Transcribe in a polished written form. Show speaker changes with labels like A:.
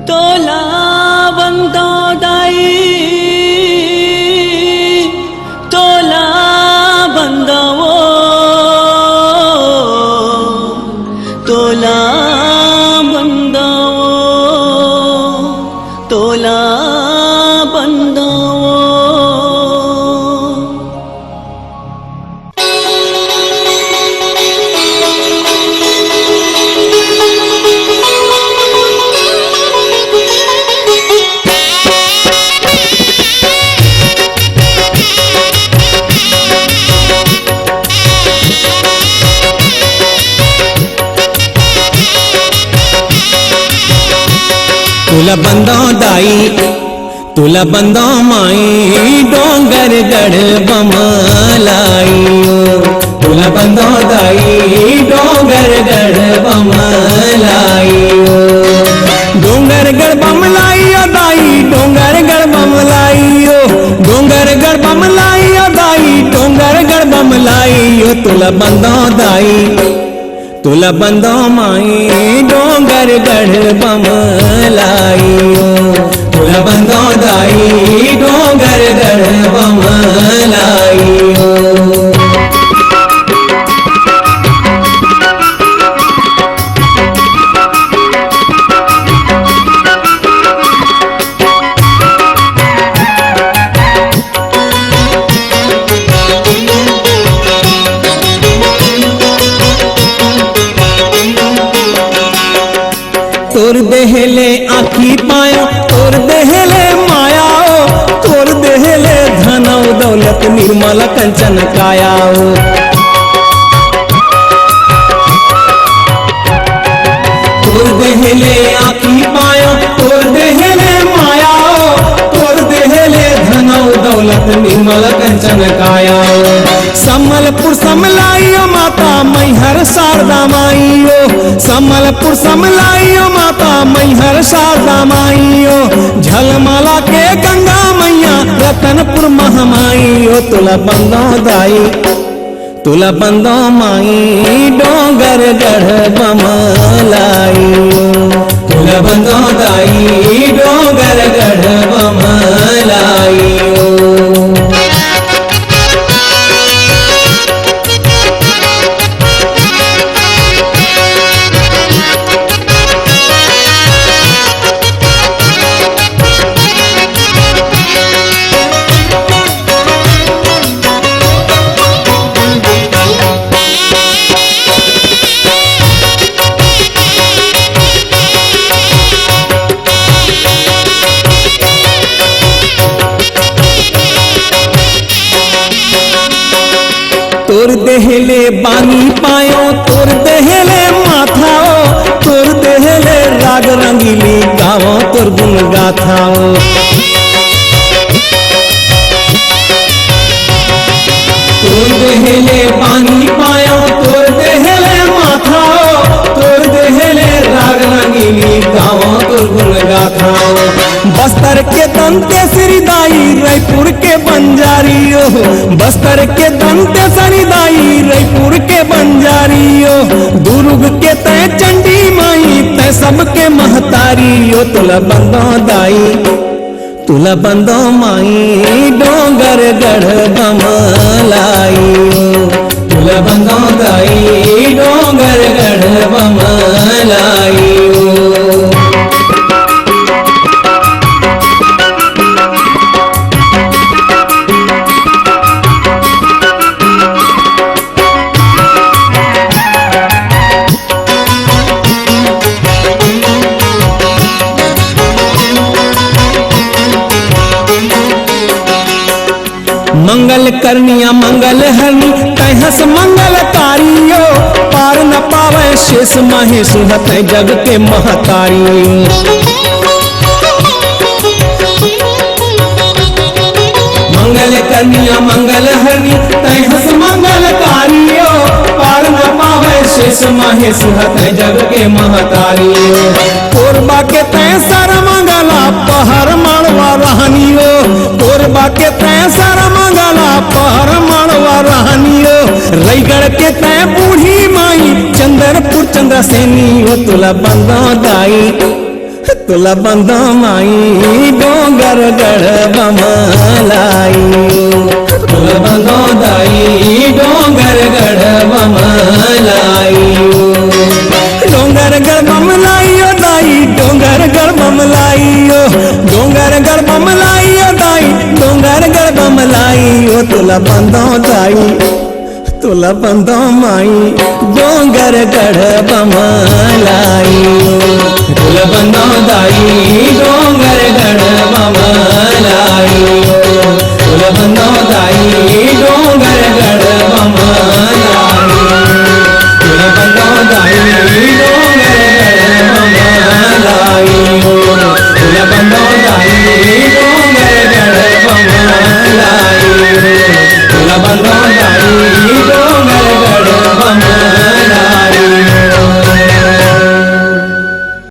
A: तोला बंदो दाई तोला बंदो तोला बंदो तोला बंदो
B: तुला बंदो दाई तुला बंदो माई डोंगर गढ़ बमलाई तुला बंदो दाई डोंगर गढ़ बमलाई डोंगर गढ़ बमलाई दाई डोंगर गढ़ बमलाई डोंगर गढ़ बमलाई दाई डोंगर गढ़ बमलाई तुला बंदो दाई तुला बंदो माई डोंगर गढ़ बमलाई तुला बंदो दाई डोंगर गढ़ बमलाई तोर देहले आखी पायो तोर देहले मायाओ तोर देहले धनौ दौलत निर्मल कंचन कायाओ तोर देहले आखी पायो तोर देहले मायाओ तोर देहले धनौ दौलत निर्मल कंचन कायाओ सम्मलपुर समलाइयो माता मैहर शारदा माइयो सम्मलपुर समलाइयो माता मैहर शारदा माइयो झलमला के गंगा मैया रतनपुर महामाइयो तुला बंदो दाई तुला बंदो माई डोंगर गढ़ बमलाई तुला बंदो दाई डोंगर गढ़ बमलाई तोर देहले बानी पायो तोर देहले माथाओ तोर देहले राग रंगीली गावो तोर गुण गाथाओ तोर देहले बानी पायो तोर देहले माथाओ तोर देहले राग रंगीली गावो तोर गुण गाथाओ बस्तर के दंते श्रीदाई रायपुर के बंजारियो बस्तर के दंते श्रीदाई रायपुर के बंजारियो दुर्ग के तय चंडी माई तय सबके महतारियो तुला बंदो दाई तुला बंदो माई डोंगर गढ़ बमलाई तुला बंदो दाई डोंगर गढ़ बमलाई मंगल करनिया मंगल हरनी तहस मंगल कारियो पार न पावे शेष महेश हत जग के महतारियो मंगल करनिया मंगल हरनी तहस मंगल कारियो पार न पावे शेष महेश हत जग के महतारियो कोरबा के तय सर मंगला पहर मारवा रहनियो कोरबा के तय सर मंगला पहर मारवा रहनियो रायगढ़ के तय बूढ़ी माई चंद्रपुर चंद्रसेनी हो तुला बंदो दाई तुला बंदो माई डोंगर गढ़ बमलाई तुला बंदो दाई डोंगर गढ़ बमलाई डोंगर गढ़ बमलाई ओ दाई डोंगर गढ़ बमलाई ओ डोंगर गढ़ बमलाई ओ दाई डोंगर गढ़ बमलाई ओ तुला बंदो दाई तुला बंदो माई डोंगर गढ़ बमलाई तुला बंदो दाई डोंगर गढ़